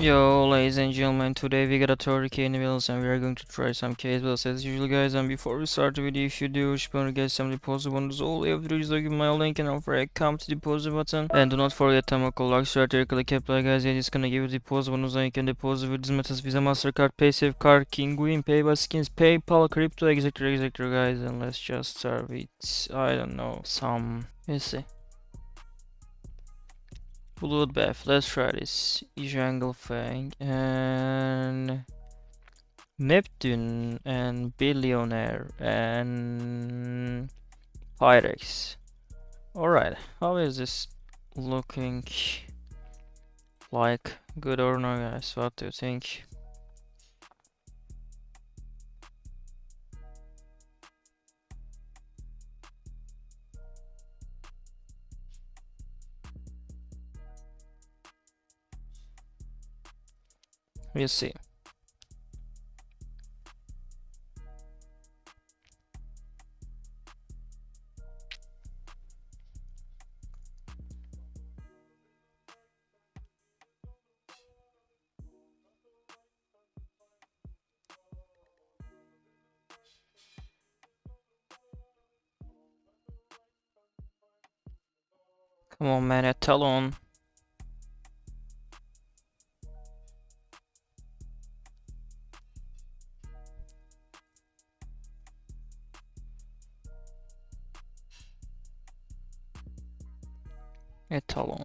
Yo, ladies and gentlemen, today we got a 30k in the wheels and we are going to try some case builds as usual, guys. And before we start the video, if you do wish to get some deposit bonus, all you have to do is give my link and offer a come to deposit button. And do not forget to make a like, strategy, click apply, guys. It is gonna give you deposit bonus and you can deposit with these methods: Visa, MasterCard, PaySafe card, Kinguin, Pay by Skins, PayPal, Crypto, etc, guys. And let's just start with, I don't know, some, let's see. Bloodbath, let's try this. Jungle Fang and Neptune and Billionaire and Pyrex. Alright, how is this looking like? Good or no, guys? What do you think? We'll see. Come on, man, a Talon. A Talon.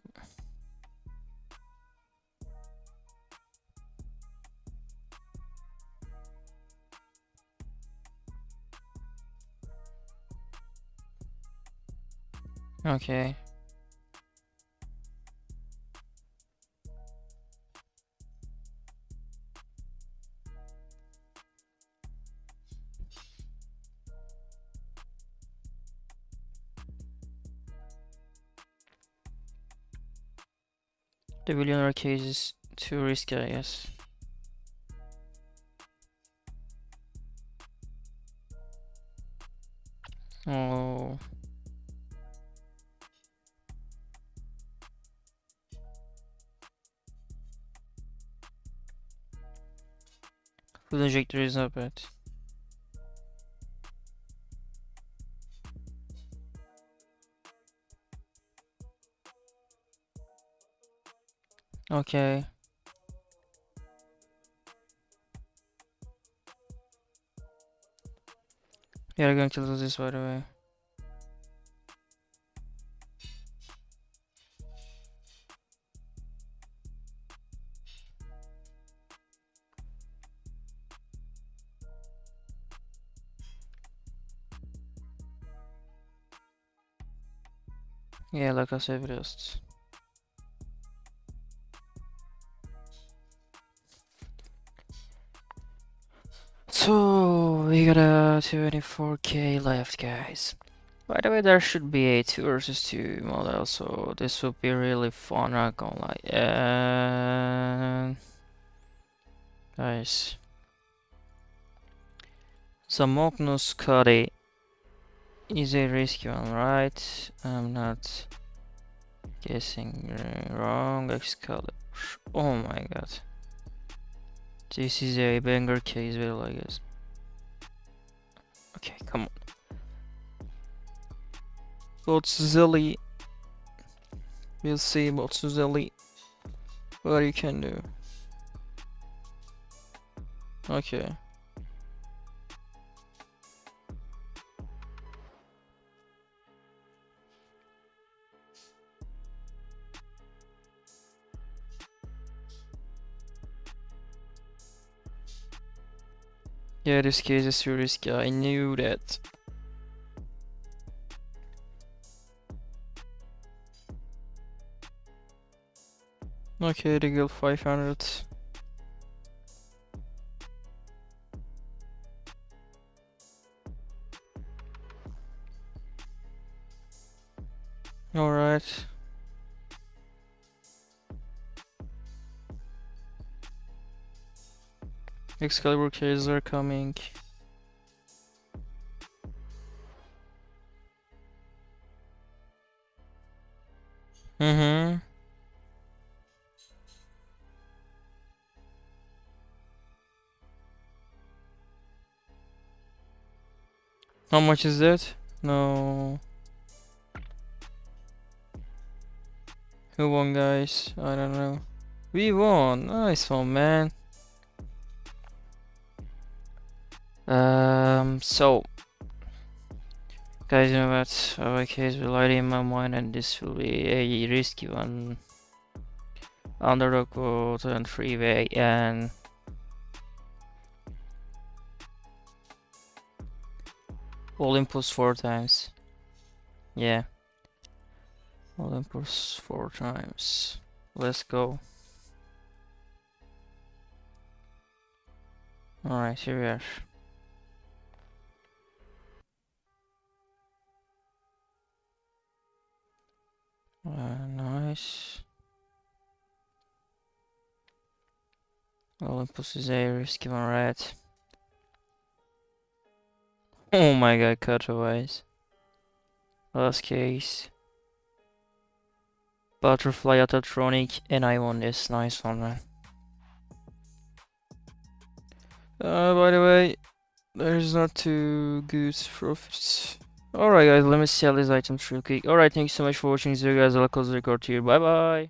Okay. The billionaire case is too risky, I guess. Oh. Food injector is not bad. Okay. We are going to lose this, by the way. Yeah, like I said first. So we got a 24k left, guys. By the way, there should be a 2 versus 2 model, so this would be really fun, not gonna lie. And guys, Zamoknos Cuddy is a risky one, right? I'm not guessing wrong. Excalibur. Oh my god. This is a banger case build, I guess. Okay, come on. Botzzelli. We'll see Botzzelli. What you can do. Okay. Yeah, this case is too risky. I knew that. Okay, the guild 500. Alright. Excalibur cases are coming. Mm-hmm. How much is that? No. Who won, guys? I don't know. We won. Nice one, man. So guys, you know what? Our case will lie in my mind, and this will be a risky one. Underdog vote and freeway and Olympus 4 times. Yeah, Olympus 4 times. Let's go. Alright, here we are. Nice. Olympus is a risky one, right? Oh my god, cutaways. Last case. Butterfly Autotronic, and I won this. Nice one, man. By the way, there's not too good profits. Alright guys, let me sell these items real quick. Alright, thank you so much for watching. See you guys. I'll close the record here. Bye bye.